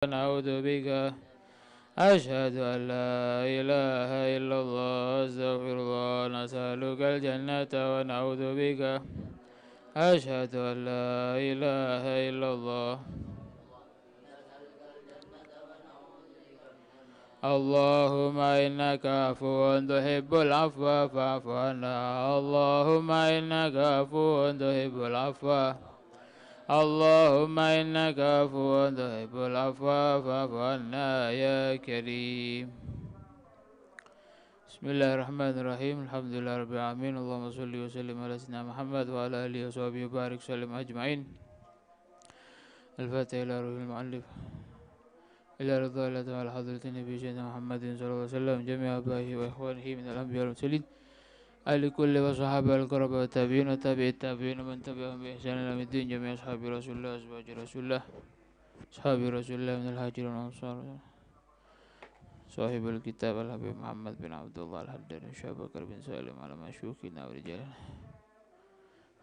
ونعوذ بك أشهد أن لا إله إلا الله أستغفر الله نسألك الجنة ونعوذ بك أشهد أن لا إله إلا الله اللهم إنك عفو تحب العفو فاعف عنا اللهم إنك عفو تحب العفو اللهم إنك عفو تحب العفو فاعف عنا يا كريم بسم الله الرحمن الرحيم الحمد لله رب العالمين اللهم صل وسلم على سيدنا محمد وعلى آله وصحبه وبارك وسلم أجمعين الفاتحة إلى روح المؤلف إلى رضا الله تعالى حضرة النبي سيدنا محمد صلى الله عليه وسلم جميع أبائه وإخوانه من الأنبياء والمرسلين آل كل وصحابة القرب والتابعين وتابع التابعين ومن تبعهم بإحسان إلى يوم الدين جميع أصحاب رسول الله أزواج رسول الله أصحاب رسول الله من الهاجرين والأنصار صاحب الكتاب الحبيب محمد بن عبد الله الحداني شاب بكر بن سالم على مشيوخنا ورجالنا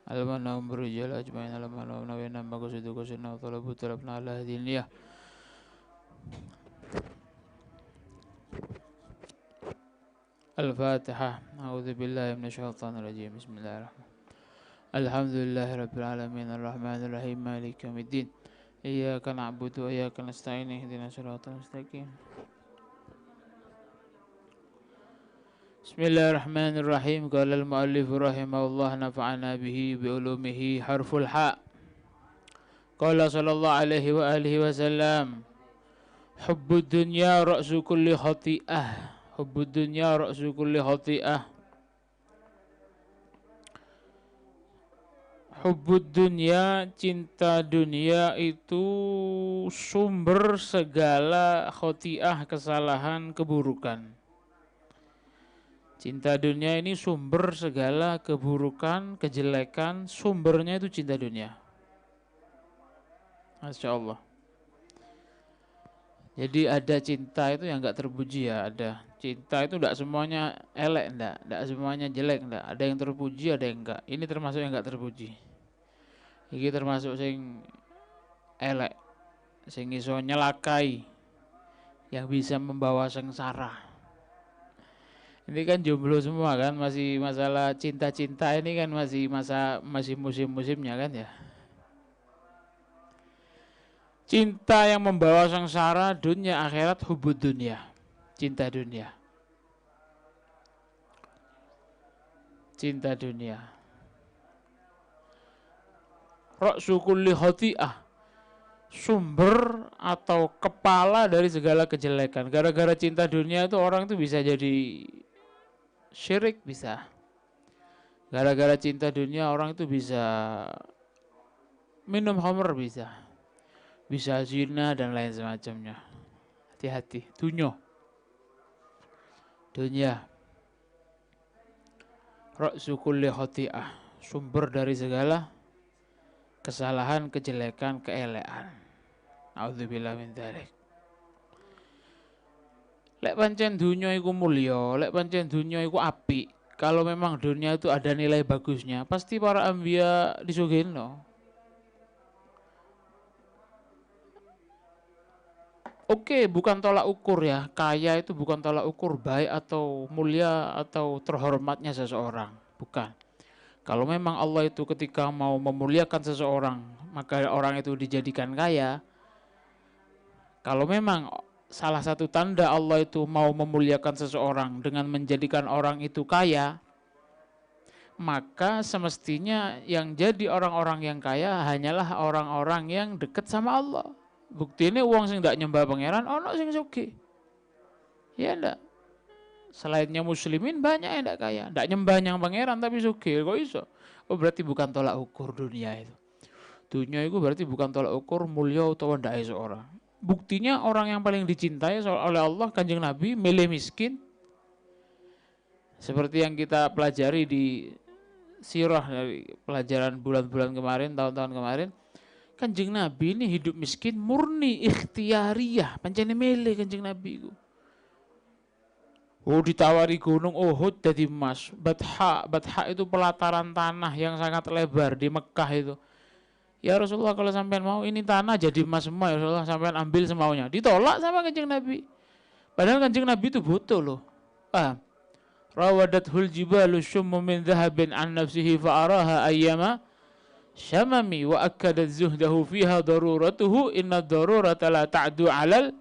على من هم الرجال أجمعين على من هم نوينا مقصد قصدنا وطلبوا طلبنا على هذه النية الفاتحة أعوذ بالله من الشيطان الرجيم بسم الله الرحمن الحمد لله رب العالمين الرحمن الرحيم مالك يوم الدين إياك نعبد وإياك نستعين اهدنا الصراط المستقيم بسم الله الرحمن الرحيم قال المؤلف رحمه الله نفعنا به بعلومه حرف الحاء قال صلى الله عليه وآله وسلم حب الدنيا رأس كل خطيئة حب الدنيا رأس كل خطيئة Hubbud dunya, cinta dunia itu sumber segala khotiah, kesalahan, keburukan. Cinta dunia ini sumber segala keburukan, kejelekan, sumbernya itu cinta dunia. Masya Allah. Jadi ada cinta itu yang enggak terpuji ya, ada. Cinta itu enggak semuanya elek, enggak semuanya jelek, enggak. Ada yang terpuji, ada yang enggak. Ini termasuk yang enggak terpuji. Iki termasuk sing elek, sing iso nyelakai, yang bisa membawa sengsara. Ini kan jomblo semua kan, masih masalah cinta-cinta ini kan masih musim-musimnya kan ya. Cinta yang membawa sengsara dunia akhirat hubud dunia, cinta dunia. Cinta dunia. Ra'su kulli khati'ah, sumber atau kepala dari segala kejelekan. Gara-gara cinta dunia itu orang itu bisa jadi syirik, bisa. Gara-gara cinta dunia orang itu bisa minum khamr, bisa zina dan lain semacamnya. Hati-hati, dunia. Ra'su kulli khati'ah, sumber dari segala kesalahan, kejelekan, keelekan. A'udzubillahi min dzalik. Lek pancen dunia iku mulya, lek pancen dunia iku apik, kalau memang dunia itu ada nilai bagusnya, pasti para anbiya disugihno. Oke, bukan tolak ukur ya. Kaya itu bukan tolak ukur baik atau mulia atau terhormatnya seseorang, bukan. Kalau memang Allah itu ketika mau memuliakan seseorang, maka orang itu dijadikan kaya. Kalau memang salah satu tanda Allah itu mau memuliakan seseorang dengan menjadikan orang itu kaya, maka semestinya yang jadi orang-orang yang kaya hanyalah orang-orang yang dekat sama Allah. Bukti ini uang sing ndak nyembah pangeran, ono sing sugih. Ya ndak. Selainnya muslimin banyak yang tidak kaya, tidak nyembah yang pangeran tapi sugih, kok iso? Oh berarti bukan tolak ukur dunia itu. Dunia itu berarti bukan tolak ukur mulia atau tidak seorang. Buktinya orang yang paling dicintai oleh Allah, Kanjeng Nabi, milih miskin. Seperti yang kita pelajari di sirah dari pelajaran bulan-bulan kemarin, tahun-tahun kemarin. Kanjeng Nabi ini hidup miskin murni ikhtiariyah, pancene milih Kanjeng Nabi itu. Oh ditawari gunung Uhud jadi emas. Batha itu pelataran tanah yang sangat lebar di Mekah itu. Ya Rasulullah, kalau sampean mau ini tanah jadi emas semua ya Rasulullah, sampean ambil semaunya. Ditolak sama Kanjeng Nabi. Padahal Kanjeng Nabi itu butuh loh. Paham? Rawadathul jibalu syummu min dhahabin an nafsihi fa'araha ayyama syamami wa akkadat zuhdahu fiha daruratuhu inna darurata la ta'du alal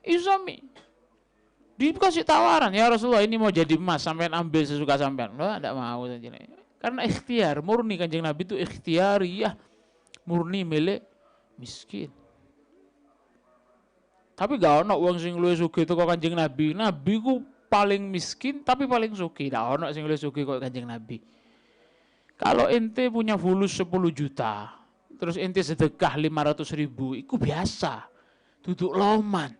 isami. Dikasih tawaran, ya Rasulullah ini mau jadi emas, sampean ambil sesuka sampean. Enggak, enggak mau. Karena ikhtiar, murni Kanjeng Nabi itu ikhtiariyah, murni milik miskin. Tapi gak ono wong sing luwih sugih teko Kanjeng Nabi. Nabi ku paling miskin tapi paling sugih. Gak ono sing luwih sugih kok Kanjeng Nabi. Kalau ente punya fulus 10 juta, terus ente sedekah 500.000, itu biasa. Duduk loman.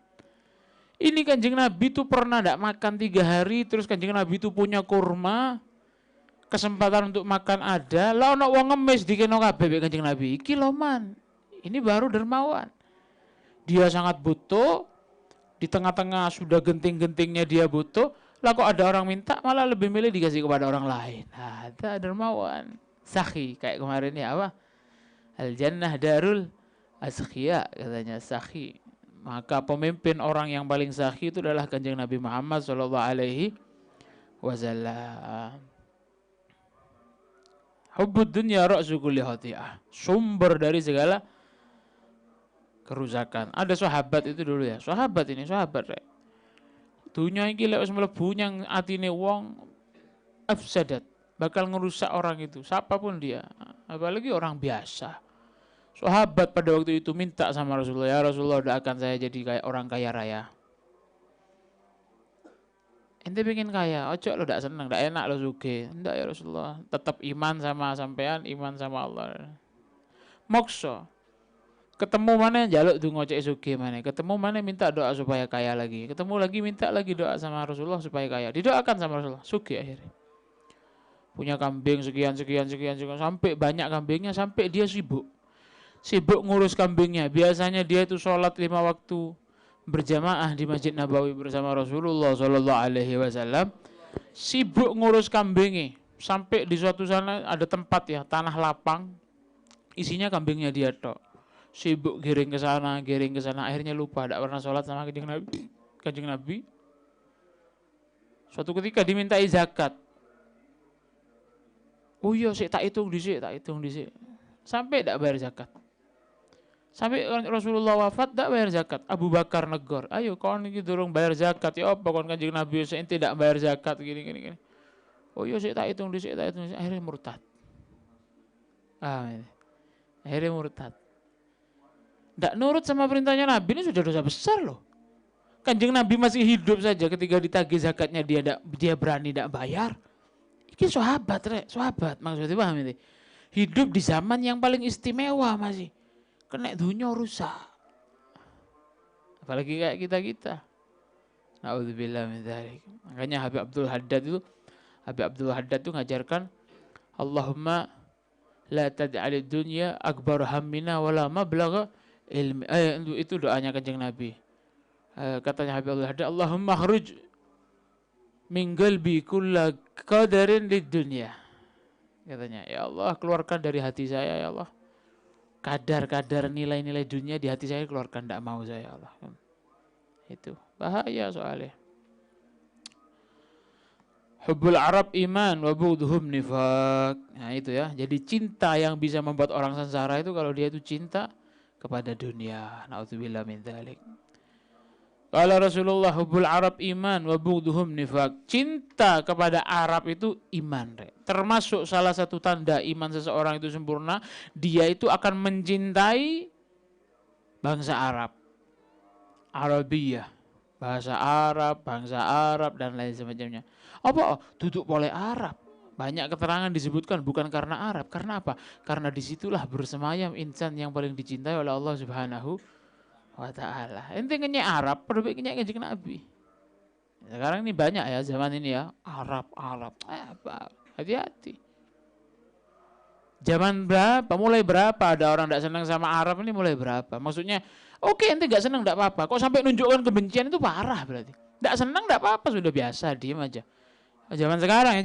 Ini Kanjeng Nabi tuh pernah ndak makan 3 hari, terus Kanjeng Nabi tuh punya kurma, kesempatan untuk makan ada, lah ono wong ngemis dikeno kabeh Kanjeng Nabi. Iki loman. Ini baru dermawan. Dia sangat butuh, di tengah-tengah sudah genting-gentingnya dia butuh, lah kok ada orang minta malah lebih milih dikasih kepada orang lain. Nah, itu dermawan. Sakhi kayak kemarin ya apa? Al jannah darul azkiya katanya sakhi. Maka pemimpin orang yang paling sakhi itu adalah Kanjeng Nabi Muhammad sallallahu alaihi wasallam. Hubbud dunya ra'su kulli khati'ah. Sumber dari segala kerusakan. Ada sahabat itu dulu ya. Sahabat ini, sahabat rek. Dunia iki lek wis mlebu nyang atine wong afsadat, bakal ngerusak orang itu, siapapun dia. Apalagi orang biasa. Sahabat pada waktu itu minta sama Rasulullah, ya Rasulullah doakan saya jadi kayak orang kaya raya. Ente pengen kaya, ojo lo ndak seneng, ndak enak lo sugih. Ndak ya Rasulullah, tetap iman sama sampean, iman sama Allah. Mokso. Ketemu mana jaluk donga cek sugih mana, ketemu mana minta doa supaya kaya lagi, ketemu lagi minta lagi doa sama Rasulullah supaya kaya, didoakan sama Rasulullah, sugih akhirnya. Punya kambing sekian, sampai banyak kambingnya, sampai dia sibuk ngurus kambingnya. Biasanya dia itu sholat 5 waktu berjamaah di Masjid Nabawi bersama Rasulullah Sallallahu Alaihi Wasallam, sibuk ngurus kambingnya, sampai di suatu sana ada tempat ya, tanah lapang, isinya kambingnya dia tok. Sibuk giring ke sana, akhirnya lupa, tidak pernah sholat sama Kanjeng Nabi. Suatu ketika dimintai zakat. Oh iya, tak hitung dhisik. Sampai tidak bayar zakat. Sampai Rasulullah wafat tidak bayar zakat. Abu Bakar negor, ayo kau ini dorong bayar zakat. Ya apa kau Kanjeng Nabi saya tidak bayar zakat gini. Oh iya, tak hitung dhisik. Akhirnya murtad. Akhirnya murtad. Tidak nurut sama perintahnya Nabi, ini sudah dosa besar loh. Kanjeng Nabi masih hidup saja ketika ditagih zakatnya dia berani tidak bayar. Ini sahabat maksudnya paham ini. Hidup di zaman yang paling istimewa masih. Kena dunia rusak. Apalagi kayak kita. Na'udzubillah min dzalik. Makanya Habib Abdul Haddad itu ngajarkan Allahumma la tad'alid dunya akbar hammina wala mablagha ilmi. Itu doanya Kanjeng Nabi. Katanya Habib Abdul Haddad, Allahumma khruj min qalbi kulla qadarin lid dunya. Katanya, ya Allah keluarkan dari hati saya ya Allah kadar-kadar nilai-nilai dunia di hati saya, keluarkan, tidak mau saya Allah. Itu bahaya soalnya. Hubbul Arab iman wa bughduhum nifaq. Nah itu ya. Jadi cinta yang bisa membuat orang sengsara itu kalau dia itu cinta kepada dunia. Na'udzubillah min dzalik. Qala Rasulullah hubbul Arab iman wa bughduhum nifaq. Cinta kepada Arab itu iman. Termasuk salah satu tanda iman seseorang itu sempurna, dia itu akan mencintai bangsa Arab. Arabiyah, bahasa Arab, bangsa Arab dan lain semacamnya. Apa? Duduk oleh Arab. Banyak keterangan disebutkan bukan karena Arab. Karena apa? Karena disitulah bersemayam insan yang paling dicintai oleh Allah Subhanahu wa ta'ala. Ente ngenyek Arab, perlu ngenyek Kanjeng Nabi. Sekarang ini banyak ya zaman ini ya, Arab. Hati-hati. Zaman berapa? Mulai berapa ada orang tidak senang sama Arab ini, mulai berapa? Maksudnya, oke, ente nggak senang tidak apa-apa. Kok sampai nunjukkan kebencian itu parah berarti. Tidak senang tidak apa-apa, sudah biasa, diam aja. Zaman sekarang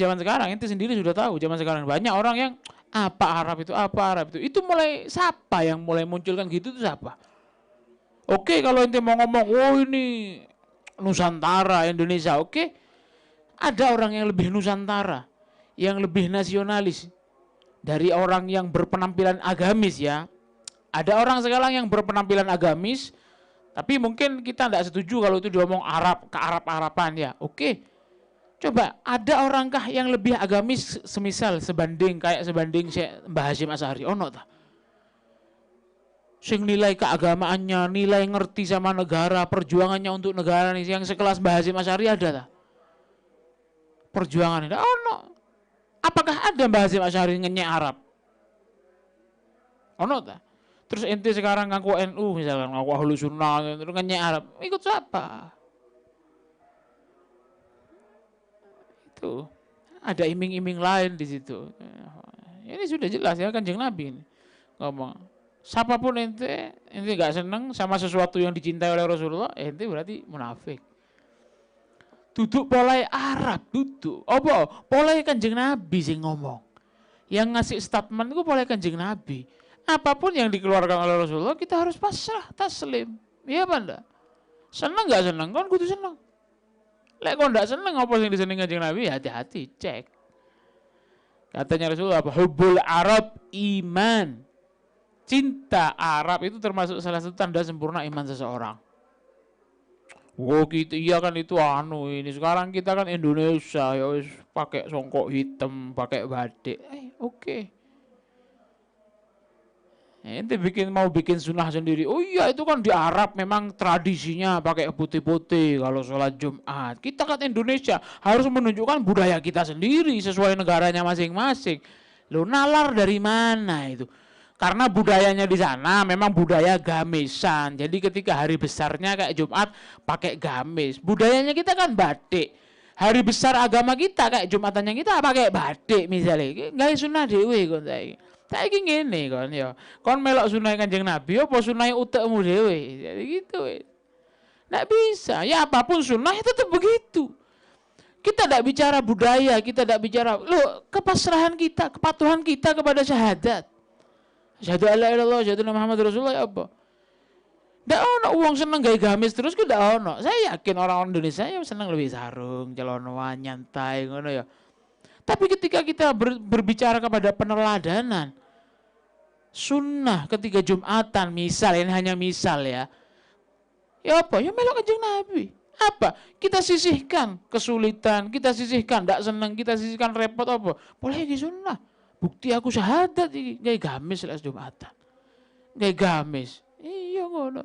ente sendiri sudah tahu. Zaman sekarang banyak orang yang Apa Arab itu? Apa Arab itu? Itu mulai siapa yang mulai munculkan gitu itu siapa? Oke, kalau ente mau ngomong, oh ini Nusantara, Indonesia, oke. Ada orang yang lebih Nusantara, yang lebih nasionalis dari orang yang berpenampilan agamis ya. Ada orang sekarang yang berpenampilan agamis, tapi mungkin kita tidak setuju kalau itu diomong Arab, ke Arab-Araban ya. Oke. Coba, ada orangkah yang lebih agamis semisal sebanding Mbah Hasyim Asy'ari? Ono ta? Sing nilai keagamaannya, nilai ngerti sama negara, perjuangannya untuk negara nih yang sekelas Mbah Hasyim Asy'ari ada ta? Perjuangan ini ono. Apakah ada Mbah Hasyim Asy'ari ngenyek Arab? Ono ta? Terus ente sekarang ngaku NU misalkan, ngaku Ahlus Sunnah, terus ngenyek Arab. Ikut siapa? Itu ada iming-iming lain di situ. Ini sudah jelas ya Kanjeng Nabi ini ngomong. Siapapun ente nggak seneng sama sesuatu yang dicintai oleh Rasulullah, ente berarti munafik. Duduk polai Arab, duduk. Apa? Polai Kanjeng Nabi sing ngomong. Yang ngasih statement itu polai Kanjeng Nabi. Apapun yang dikeluarkan oleh Rasulullah kita harus pasrah, taslim. Iya apa enggak? Seneng nggak seneng? Kan kudu seneng. Lek kok ndak seneng apa sing disenengi Kanjeng Nabi, hati-hati, cek. Katanya Rasulullah apa? Hubbul Arab iman. Cinta Arab itu termasuk salah satu tanda sempurna iman seseorang. Oh gitu, iya kan itu ini sekarang kita kan Indonesia ya wis pakai songkok hitam, pakai batik. Oke. Ente mau bikin sunnah sendiri. Oh iya itu kan di Arab memang tradisinya pakai putih-putih kalau sholat Jumat. Kita kan Indonesia harus menunjukkan budaya kita sendiri sesuai negaranya masing-masing. Loh nalar dari mana itu? Karena budayanya di sana memang budaya gamisan. Jadi ketika hari besarnya kayak Jumat pakai gamis. Budayanya kita kan batik. Hari besar agama kita kayak Jumatannya kita pakai batik misalnya. Nggak sunnah dewe kon saiki. Saiki ngene kon ya. Kon melok sunah Kanjeng Nabi apa sunah utekmu dhewe. Jadi gitu. Nggak bisa. Ya apapun sunnah ya tetap begitu. Kita tidak bicara budaya, kita tidak bicara kepasrahan kita, kepatuhan kita kepada syahadat. Syahadu alla ilaha illallah, syahadu Muhammad Rasulullah ya apa? Ndak ono uang seneng gawe gamis terus ku ndak ono. Saya yakin orang-orang Indonesia ya seneng lebih sarung, celonoan, nyantai ngono ya. Tapi ketika kita berbicara kepada penerladanan, sunnah ketika Jumatan, misal ini hanya misal ya. Ya apa? Ya melok Kanjeng Nabi. Apa? Kita sisihkan kesulitan, kita sisihkan ndak seneng, kita sisihkan repot apa? Boleh iki sunnah. Bukti aku syahadat iki gawe gamis lek Jumatan. Gawe gamis. Iya ngono.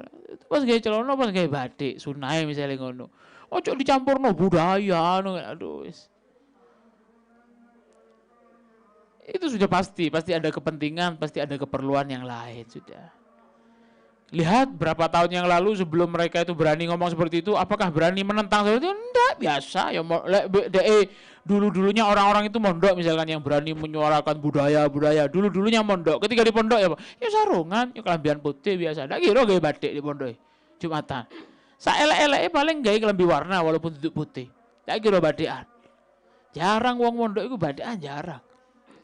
Pas gawe celana, pas gawe batik, sunahe misale ngono. Ojo dicampurno budaya anu aduh wis. Itu sudah pasti ada kepentingan, pasti ada keperluan yang lain sudah. Lihat berapa tahun yang lalu sebelum mereka itu berani ngomong seperti itu, apakah berani menentang seperti itu? Enggak, biasa ya. Dulu-dulunya orang-orang itu mondok misalkan yang berani menyuarakan budaya. Dulu-dulunya mondok. Ketika di pondok ya, ya sarungan, ya kelambian putih biasa. Ndak kira gawe batik di pondok Jumatan. Saelek-eleke paling gawe kelambi warna walaupun duduk putih. Ndak kira batikan. Jarang wong mondok itu batikan jarang.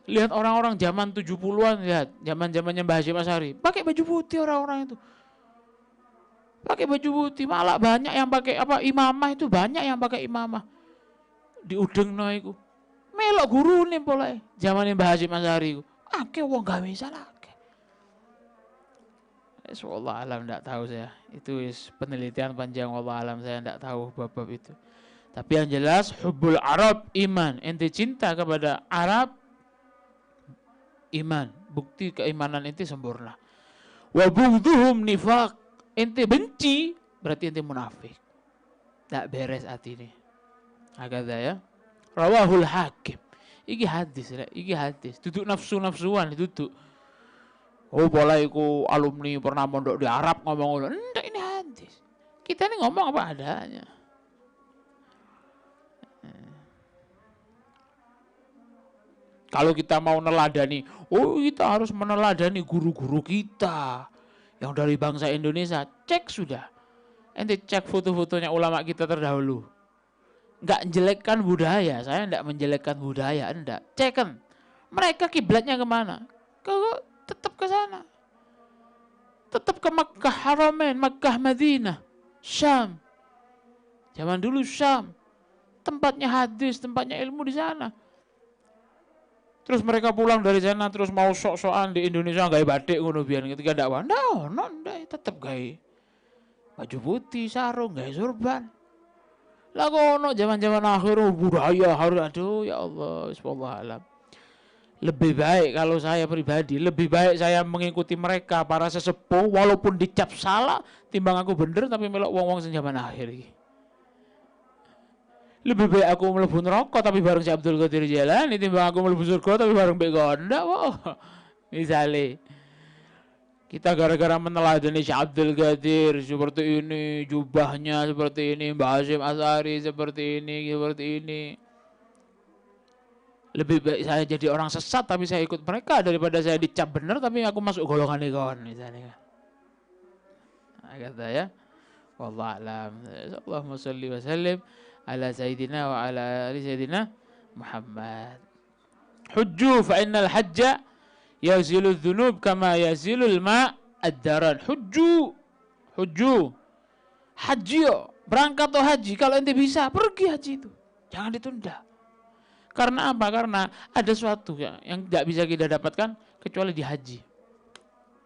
Lihat orang-orang zaman 70-an, lihat zaman-zamannya Mbah Hasyim Asy'ari, pakai baju putih orang-orang itu. Pakai baju putih, malah banyak yang pakai imamah itu banyak yang pakai imamah. Di udengno iku. Melok gurune polae zamane Mbah Hasyim Asy'ari iku. Akeh wong gawe salah akeh. Wallah alam ndak tahu saya. Itu penelitian panjang wallah alam saya ndak tahu bab-bab itu. Tapi yang jelas hubbul Arab iman. Ente cinta kepada Arab iman, bukti keimanan ente sempurna. Wa bughdhuhum nifaq, ente benci berarti ente munafik. Tak beres atine. Agada ya. Rawahul Hakim. Iki hadis. Duduk nafsu-nafsuan duduk. Oh, boleh iku alumni pernah mondok di Arab ngomong ngono. Enggak, ini hadis. Kita ini ngomong apa adanya. Kalau kita mau neladani, kita harus meneladani guru-guru kita yang dari bangsa Indonesia. Cek sudah. Ente cek foto-fotonya ulama kita terdahulu. Enggak menjelekkan budaya, saya enggak menjelekkan budaya, enggak. Ceken. Mereka kiblatnya kemana? Tetap ke sana. Tetap ke Makkah Haramain, Makkah Madinah, Syam. Zaman dulu Syam, tempatnya hadis, tempatnya ilmu di sana. Terus mereka pulang dari sana terus mau sok-sokan di Indonesia gawe batik ngono biyen ketika dakwah. Ndak tetep gawe baju putih, sarung, gawe surban. Lah kono zaman-zaman akhir budaya harus aduh ya Allah, wallahu alam. Lebih baik kalau saya pribadi, lebih baik saya mengikuti mereka para sesepuh walaupun dicap salah timbang aku bener tapi melok wong-wong sing zaman akhir iki. Lebih baik aku mlebu neraka tapi bareng si Abdul Qadir Jailani timbang aku mlebu surga tapi bareng Mbek Gondak. Wow. Misale kita gara-gara meneladani si Abdul Qadir seperti ini, jubahnya seperti ini, Mbah Hasyim Asy'ari seperti ini. Lebih baik saya jadi orang sesat tapi saya ikut mereka daripada saya dicap benar tapi aku masuk golongan ikon misalnya. Nah, kata ya. Wallahu a'lam. Allahumma shalli wa sallim ala sayyidina wa ala ali sayyidina Muhammad. Hujju fa innal hajja yazilu dzunub kama yazilul ma ad-daran. Hujju. Haji yo, berangkat atau haji kalau ente bisa pergi haji itu. Jangan ditunda. Karena apa? Karena ada sesuatu yang tidak bisa kita dapatkan kecuali di haji.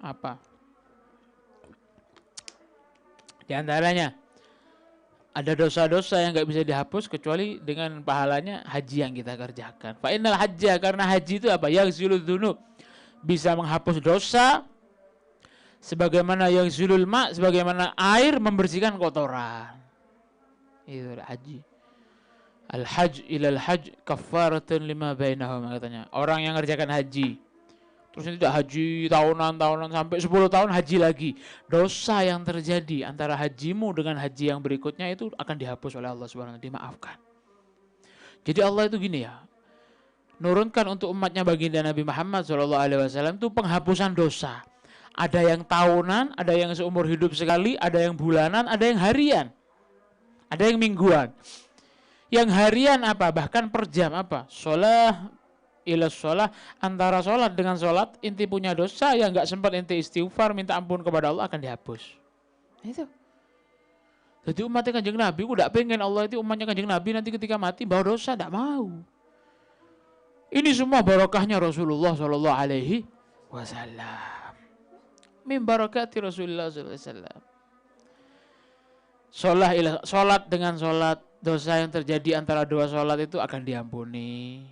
Apa? Di antaranya ada dosa-dosa yang nggak bisa dihapus kecuali dengan pahalanya haji yang kita kerjakan. Fa innal hajja, karena haji itu apa? Yaghsiludz dzunub, bisa menghapus dosa sebagaimana yaghsilul ma, sebagaimana air membersihkan kotoran. Itu haji. Al-hajj ilal hajj kaffaratun lima bainahuma, katanya. Orang yang mengerjakan haji terus ini tidak haji tahunan sampai 10 tahun haji lagi, dosa yang terjadi antara hajimu dengan haji yang berikutnya itu akan dihapus oleh Allah Subhanahu wa taala, dimaafkan. Jadi Allah itu gini ya, nurunkan untuk umatnya baginda Nabi Muhammad SAW itu penghapusan dosa. Ada yang tahunan, ada yang seumur hidup sekali, ada yang bulanan, ada yang harian, ada yang mingguan. Yang harian apa? Bahkan per jam apa? Sholat ila sholat, antara sholat dengan sholat inti punya dosa yang nggak sempat inti istighfar minta ampun kepada Allah akan dihapus. Itu. Jadi umatnya Kanjeng Nabi, aku tidak pengen Allah itu umatnya Kanjeng Nabi nanti ketika mati bawa dosa, tidak mau. Ini semua barokahnya Rasulullah Shallallahu Alaihi Wasallam. Min barakati Rasulullah Shallallahu Alaihi Wasallam. Sholat dengan sholat, dosa yang terjadi antara dua sholat itu akan diampuni.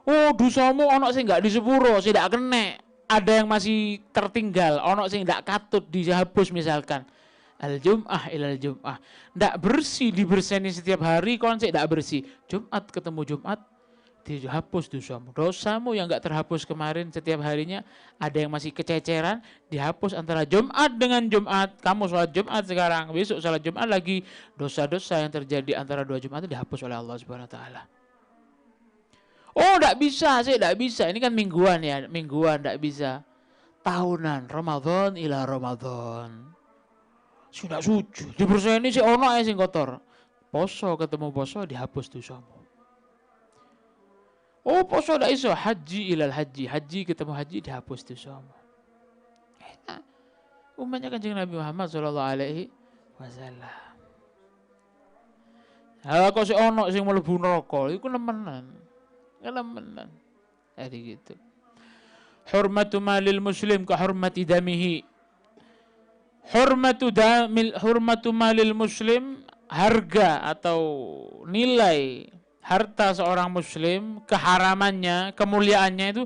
Oh, dosamu ono sing enggak disepuro, sing ndak kena. Ada yang masih tertinggal, ono sing ndak katut dihapus misalkan. Al-jum'ah ilal jum'ah. Ndak bersih dibersihkan setiap hari, kon sik ndak bersih. Jumat ketemu Jumat dihapus dosamu. Dosamu yang enggak terhapus kemarin setiap harinya, ada yang masih kececeran, dihapus antara Jumat dengan Jumat. Kamu sholat Jumat sekarang, besok sholat Jumat lagi, dosa-dosa yang terjadi antara dua Jumat itu dihapus oleh Allah Subhanahu wa taala. Oh, enggak bisa, saya enggak bisa. Ini kan mingguan ya, mingguan enggak bisa. Tahunan, Ramadan ila Ramadan. Sudah suci. Dibersihkan si ono ae sing kotor. Poso ketemu poso dihapus dosamu. Oh, poso enggak iso, haji ilal haji. Haji ketemu haji dihapus dosamu. Enak. Umatnya Kanjeng Nabi Muhammad sallallahu alaihi wasallam. Ha kok si ono sing mlebu neraka, iku nemenan. Kelemahan. Jadi gitu. Hurmatu malil muslim ka hurmati damihi. Hurmatu malil muslim, harga atau nilai harta seorang muslim, keharamannya, kemuliaannya itu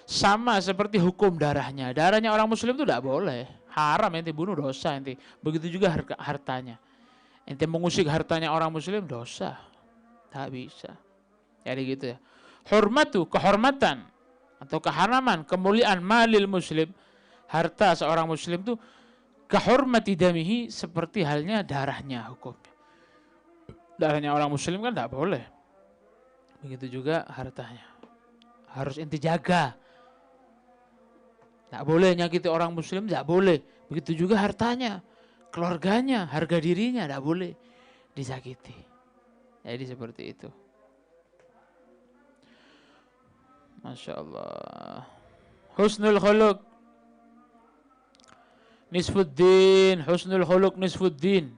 sama seperti hukum darahnya. Darahnya orang muslim itu tidak boleh. Haram, ente bunuh dosa ente. Begitu juga hartanya. Ente mengusik hartanya orang muslim dosa. Tak bisa. Jadi gitu ya. Hurmatu, kehormatan atau keharaman, kemuliaan malil muslim, harta seorang muslim itu kahormati damihi, seperti halnya darahnya hukumnya. Darahnya orang muslim kan tidak boleh. Begitu juga hartanya. Harus inti jaga. Tidak boleh nyakiti orang muslim, tidak boleh. Begitu juga hartanya, keluarganya, harga dirinya tidak boleh disakiti. Jadi seperti itu. Masya Allah. Husnul khuluq nisfuddin, husnul khuluq nisfuddin.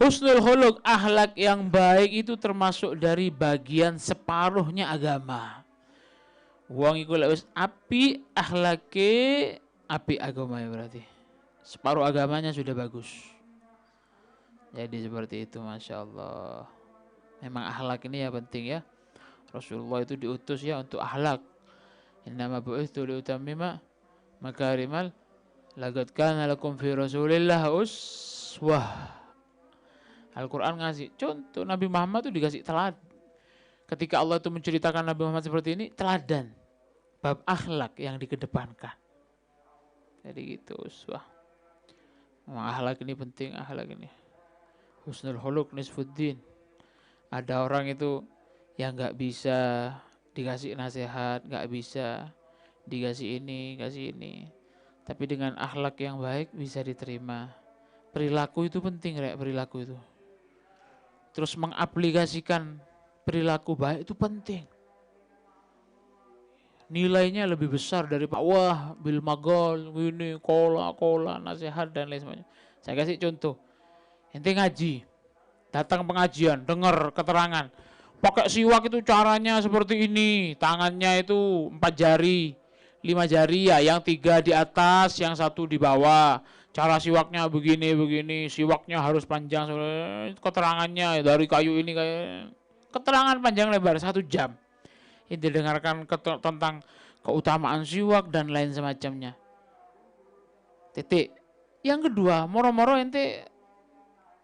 Husnul khuluq, akhlak yang baik itu termasuk dari bagian separuhnya agama. Wong iku lek wis api akhlake, api agama ya berarti. Separuh agamanya sudah bagus. Jadi seperti itu, Masya Allah. Memang akhlak ini ya penting ya. Rasulullah itu diutus ya untuk akhlak. Innama bu'itsu liutammima makarimal laqad kana lakum fi Rasulillah uswah. Al-Quran ngasih contoh, Nabi Muhammad itu dikasih teladan. Ketika Allah itu menceritakan Nabi Muhammad seperti ini, teladan. Bab akhlak yang dikedepankan. Jadi gitu, uswah. Memang akhlak ini penting, akhlak ini. Husnul khuluq nisfuddin. Ada orang itu yang gak bisa dikasih nasihat, gak bisa dikasih ini, kasih ini. Tapi dengan akhlak yang baik bisa diterima. Perilaku itu penting, perilaku itu. Terus mengaplikasikan perilaku baik itu penting. Nilainya lebih besar dari wah bil magol, ini kola, nasihat dan lain sebagainya. Saya kasih contoh. Ente ngaji, datang pengajian, dengar keterangan. Pakai siwak itu caranya seperti ini, tangannya itu 4 jari, 5 jari ya, yang 3 di atas, yang 1 di bawah. Cara siwaknya begini, siwaknya harus panjang, keterangannya dari kayu ini kayak keterangan panjang lebar 1 jam. Ini didengarkan tentang keutamaan siwak dan lain semacamnya. Titik. Yang kedua, moro-moro ente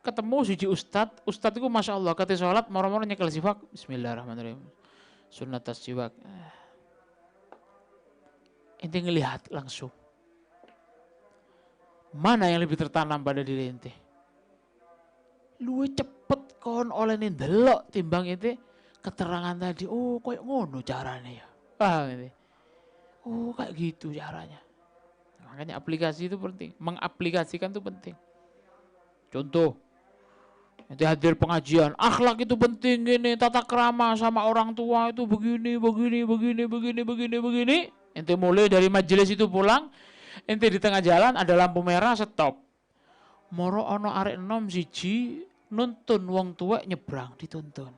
ketemu siji ustad itu Masya Allah kata sholat moro-moro nyekel siwak, bismillahirrahmanirrahim, sunat siwak. Ente ngelihat langsung mana yang lebih tertanam pada diri ente. Luwe cepet kon oleh nih delok timbang ente keterangan tadi. Oh kayak ngono caranya ya. Paham ente? Oh kayak gitu caranya. Makanya aplikasi itu penting. Mengaplikasikan itu penting. Contoh, ente hadir pengajian, akhlak itu penting gini, tata krama sama orang tua itu begini. Ente mulai dari majelis itu pulang, ente di tengah jalan ada lampu merah, stop. Moro ono arek enom siji nuntun wong tua nyebrang, dituntun.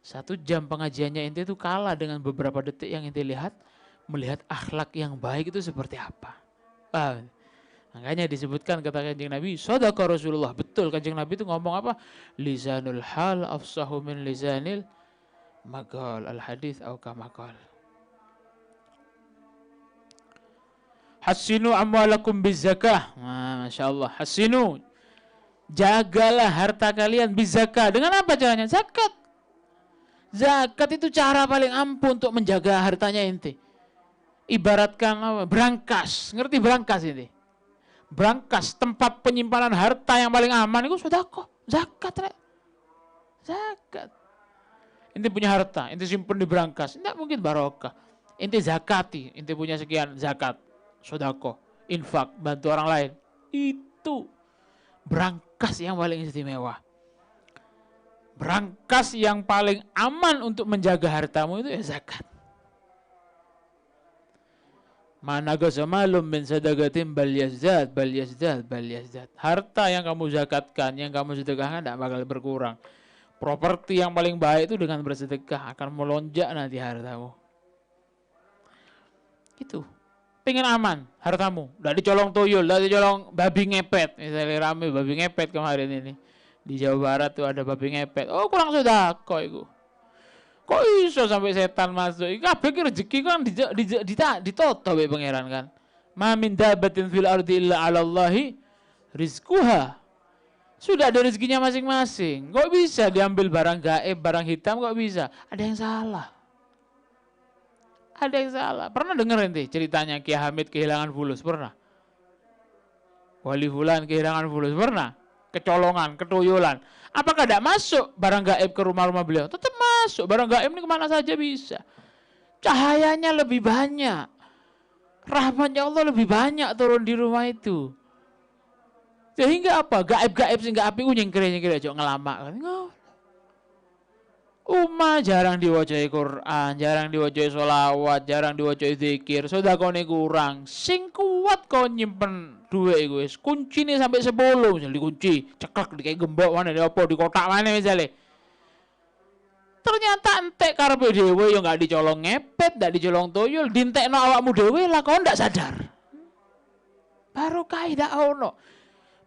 1 jam pengajiannya ente itu kalah dengan beberapa detik yang ente lihat, melihat akhlak yang baik itu seperti apa. Makanya disebutkan kata Kanjeng Nabi, shadaqa Rasulullah. Betul, Kanjeng Nabi itu ngomong apa? Lisanul hal afsahu min lisanil maqal, al hadits au kama qala. Hassinu amwalakum bizakah. Masya Allah. Hassinu. Jagalah harta kalian bizakah. Dengan apa caranya? Zakat. Zakat itu cara paling ampuh untuk menjaga hartanya ente. Ibaratkan apa? Brankas. Ngerti brankas ini? Brankas, tempat penyimpanan harta yang paling aman itu sedekah. Zakat. Zakat. Ente punya harta, ente simpen di brankas. Tidak mungkin barokah. Ente zakati, ente punya sekian zakat. Sodako, infak, bantu orang lain. Itu brankas yang paling istimewa. Brankas yang paling aman untuk menjaga hartamu itu ya zakat. Mana gasamalum min sadaqatin bal yazdad. Harta yang kamu zakatkan, yang kamu sedekahkan tidak bakal berkurang. Properti yang paling baik itu dengan bersedekah akan melonjak nanti hartamu. Itu. Pengen aman hartamu, tidak dicolong tuyul, tidak dicolong babi ngepet. Misalnya rame babi ngepet kemarin ini di Jawa Barat tuh ada babi ngepet. Oh kurang sedekah itu. Kok iso sampai setan masuk? Kabeh rezeki kan ditoto be pangeran kan. Ma min dabatin fil ardi illa 'ala Allahi rizquha. Sudah ada rezekinya masing-masing. Kok bisa diambil barang gaib, barang hitam kok bisa? Ada yang salah. Ada yang salah. Pernah dengar ente ceritanya Kiai Hamid kehilangan fulus? Pernah? Wali Fulan kehilangan fulus? Pernah? Kecolongan, ketuyulan. Apakah tidak masuk barang gaib ke rumah-rumah beliau? Tetap masuk. Barang gaib ini kemana saja bisa. Cahayanya lebih banyak. Rahmatnya Allah lebih banyak turun di rumah itu. Sehingga apa? Gaib-gaib sehingga api nyengkir-nyengkir aja ngelama. Jarang diwajai Quran, jarang diwajai sholawat, jarang diwajai zikir, sedekahne kurang. Sing kuat kau nyimpen duit iku wis. Kuncine sampai 10 misal dikunci, ceklek di kayak gembok mana di apa di kotak mana misalnya. Ternyata entek karepe dhewe ya enggak dicolong ngepet, enggak dicolong tuyul, dintekno awakmu dhewe lah kau ndak sadar. Baru kaidah ono.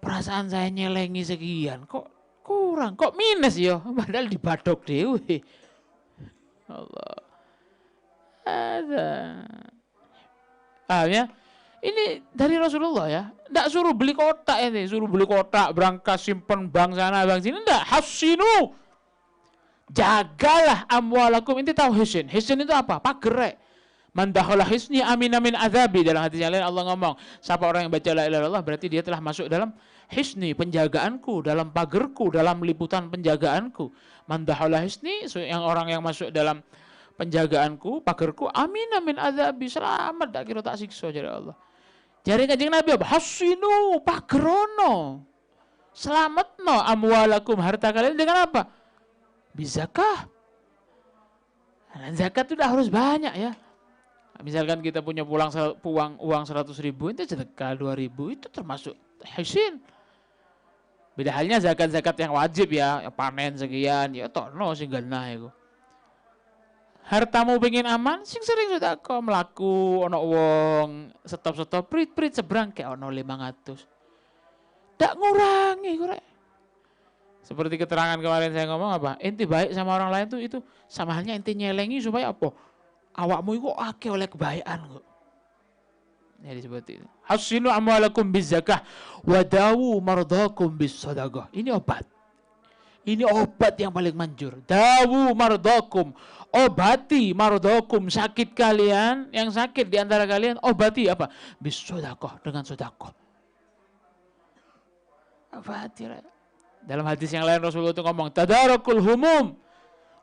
Perasaan saya nyelengi sekian kok kurang, kok minus ya, padahal dibadok dhewe. Allah. Ada. Paham ya? Ini dari Rasulullah ya. Enggak suruh beli kotak ini, suruh beli kotak, berangkas simpen bank sana, bank sini enggak. Hasinu. Jagalah amwalakum. Inti tahu hisin. Hisin itu apa? Pager. Man dakhala hisni amin azabi. Dalam hadis yang lain Allah ngomong, siapa orang yang baca la ilaha illallah berarti dia telah masuk dalam hisni, penjagaanku, dalam pagerku, dalam liputan penjagaanku. Man dakhala hisni, yang orang yang masuk dalam penjagaanku, pagerku, amin azabi, selamat tak kira tak siksa dari Allah. Jari Kanjeng Nabi apa? Hasinu, pagerono. Selamatno amwalakum, harta kalian dengan apa? Bizakah. Dan zakat itu udah harus banyak ya. Misalkan kita punya uang 100.000, itu sedekah 2.000, itu termasuk hisin. Beda halnya zakat-zakat yang wajib ya, panen sekian, ya tono sing genah iku. Hartamu pengen aman, sing sering sedekah mlaku ana wong stop-stop prit-prit seberang kayak ana 500. Ndak ngurangi korek. Seperti keterangan kemarin saya ngomong apa? Inti baik sama orang lain tuh itu sama halnya inti nyelengi supaya apa? Awakmu itu akeh oleh kebaikan kok. Jadi seperti itu. Hasinu amwalakum bizakah wadawu mardakum bisadaqah. Ini obat. Ini obat yang paling manjur. Dawu mardakum. Obati mardakum, sakit kalian, yang sakit di antara kalian obati apa? Bisadaqah, dengan sedekah. Obati. Dalam hadis yang lain Rasulullah itu ngomong, tadarakul humum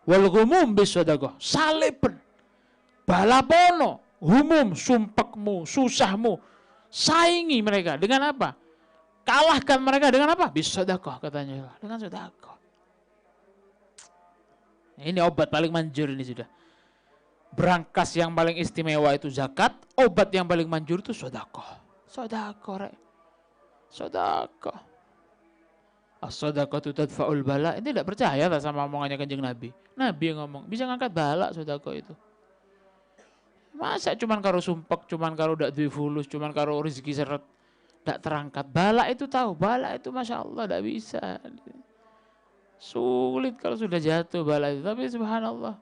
wal humum bisadaqah. Salipen. Balapono, humum, sumpekmu, susahmu, saingi mereka dengan apa? Kalahkan mereka dengan apa? Bisadaqah katanya, dengan sedekah. Ini obat paling manjur ini sudah. Berangkas yang paling istimewa itu zakat, obat yang paling manjur itu sedekah. Sedekah, rek. Sedekah. As-sadaqatu tadfa'ul bala. Ini tidak percaya tak sama omongannya Kanjeng Nabi. Nabi yang ngomong, bisa ngangkat bala sedekah itu. Masa cuman karo sumpek, cuman karo dak duwe fulus, cuman karo rezeki seret, dak terangkat. Bala itu tahu, bala itu Masya Allah dak bisa. Sulit kalau sudah jatuh bala itu, tapi subhanallah.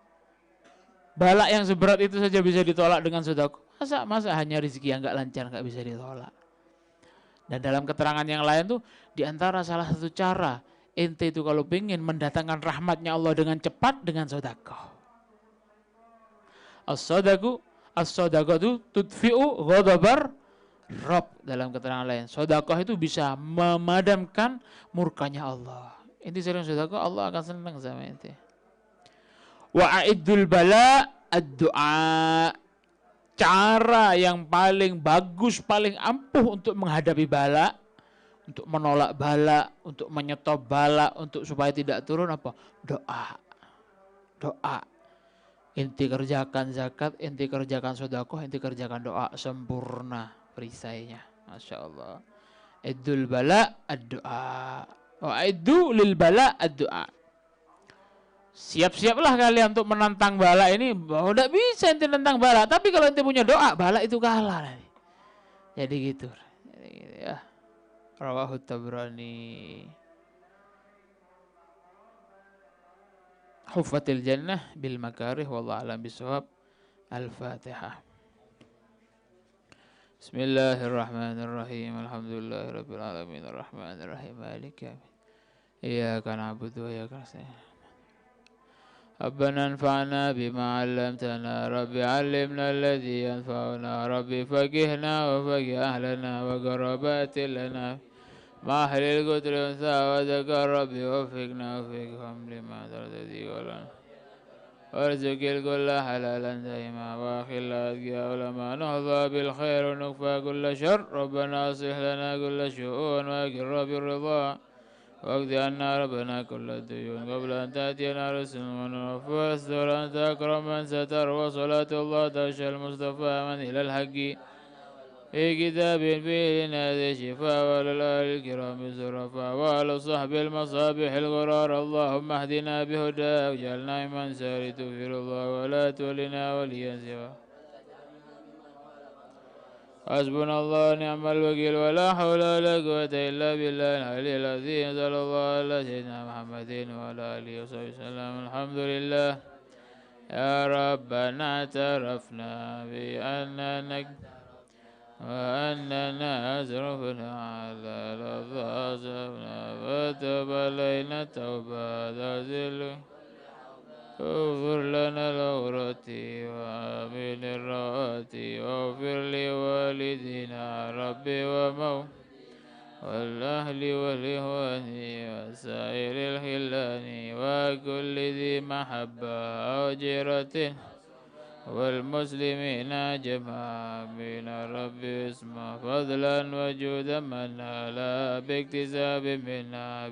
Bala yang seberat itu saja bisa ditolak dengan sedekah. Masa hanya rezeki yang enggak lancar enggak bisa ditolak. Dan dalam keterangan yang lain tuh, di antara salah satu cara ente itu kalau pengen mendatangkan rahmatnya Allah dengan cepat, dengan sedekah. As-sadaqatu tudfi'u ghadabar Rabb. Dalam keterangan lain, sedekah itu bisa memadamkan murkanya Allah. Inti sering sedekah, Allah akan senang sama ente. Wa a'iddul bala ad-du'a. Cara yang paling bagus, paling ampuh untuk menghadapi bala, untuk menolak bala, untuk menyetop bala, untuk supaya tidak turun apa? Doa. Doa. Inti kerjakan zakat, inti kerjakan sedekah, inti kerjakan doa, sempurna perisainya. Masya Allah. Iddul bala ad-du'a. Wa iddu lil bala ad-du'a. Siap-siaplah kalian untuk menantang bala ini. Oh, tidak bisa ente menantang bala, tapi kalau ente punya doa, bala itu kalah nanti. Jadi gitu ya. Rawahu Tabrani. Huffatil jannah bil makarih wallahu a'lam bishawab. Al-Fatihah. Bismillahirrahmanirrahim. Alhamdulillahirabbil alamin arrahmanir rahim maliki yaumiddin. Iyyaka na'budu wa iyyaka nasta'in. ربنا انفعنا بما علمتنا ربي علمنا الذي ينفعنا ربي فقهنا وفقه أهلنا وقربات لنا مع أهل القدر أنثى وذكر ربي وفقنا وفقهم لما ترتدي ولنا وارزق الكل حلالا دائما واخل أذكياء علماء نهضى بالخير ونكفى كل شر ربنا أصلح لنا كل شؤون وأقر بالرضا واقض عنا ربنا كل الديون قبل أن تأتينا رسل ونوفى واستر أنت أكرم من ستر وصلاة الله تغشى المصطفى من إلى الحق في كتاب فيه لنا شفاء وللآل الكرام الزرفاء وعلى صحب المصابيح الغرار اللهم اهدنا بهداك واجعلنا من سار تغفر الله ولا تولنا وليا سواه حسبنا الله ونعم الوكيل ولا حول ولا قوة إلا بالله العلي العظيم صلى الله على سيدنا محمد وعلى آله وصحبه وسلم الحمد لله يا ربنا اعترفنا بأننا وأننا أسرفنا على لفظنا فتب علينا التوبة ذل اغفر لنا العورات وآمن الروات واغفر لوالدينا ربي والأهل والإخوان وسائر الخلان وكل ذي محبة أو جيرة والمسلمين جميعا من رب اسمه فضلا وجودا من لا باكتساب منا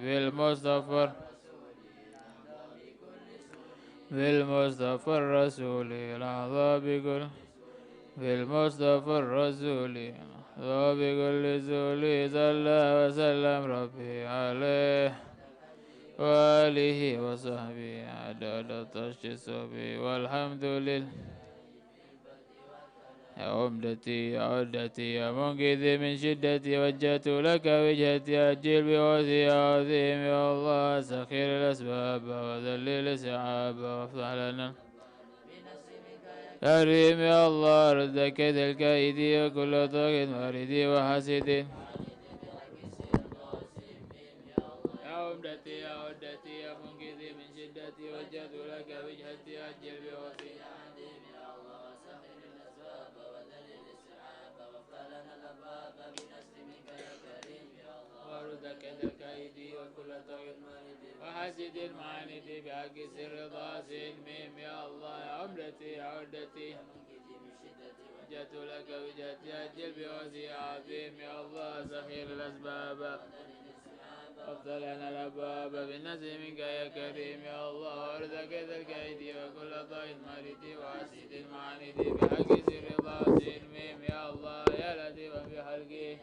بالمصطفى الرسول الأعظى بكل بالمصطفى الرسول الأعظى بكل زول صلى وسلم ربي عليه وآله وصحبه عدد التشخيص والحمد لله يا عمدتي يا عدتي يا منقذي من شدتي وجهت لك وجهتي أجل بوثي عظيم يا الله سخير الأسباب وذلل السحاب وافتح لنا كريم يا الله رد كيد الكائد وكل طاقة مارد وحاسد يا عمدتي يا عدتي يا منقذي من شدتي وجهت لك وجهتي أجل بوثي وحسد المعاند بحق سر ضاسين ميم يا الله يا عمدتي يا عدتي وجهت لك وجهتي أجل بوثي عظيم يا الله سخير الأسباب أفضل أنا الأبواب بالنزل منك يا كريم يا الله وارزق ذا الكيد وكل ضائع مارد وحسد المعاند بحق سر ضاسين ميم يا الله يا لطيفا بخلقه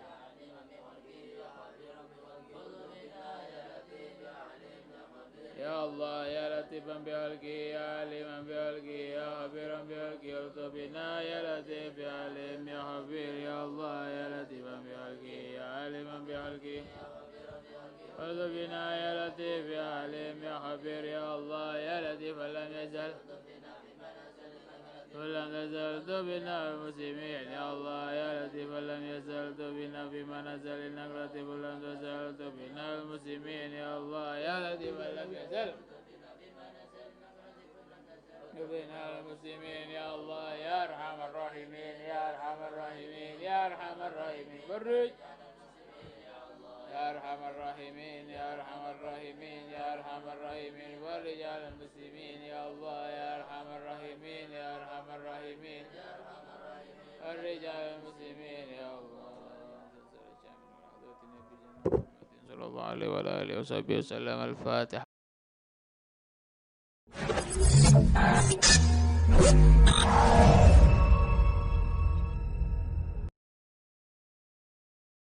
يا الله يا لطيفا بخلقه يا عليما بخلقه يا خبيرا بخلقه الطف بنا يا لطيف يا عليم يا خبير يا الله يا لطيفا بخلقه يا عليما بخلقه الطف بنا يا لطيف يا عليم يا خبير يا الله يا لطيف لم يزل ولم يزل بنا المسلمين يا الله يا لطيف لم يزل بنا فيما نزل انك لطيف لم تزل بنا المسلمين يا الله يا لطيف لم يزل بنا المسلمين يا الله يا ارحم الراحمين يا ارحم الراحمين يا ارحم الراحمين فرج يا ارحم الراحمين يا ارحم الراحمين يا ارحم الراحمين والرجال المسلمين يا الله يا ارحم الراحمين يا ارحم الراحمين الرجال المسلمين يا الله صلى الله عليه وعلى اله وصحبه وسلم. الفاتحة.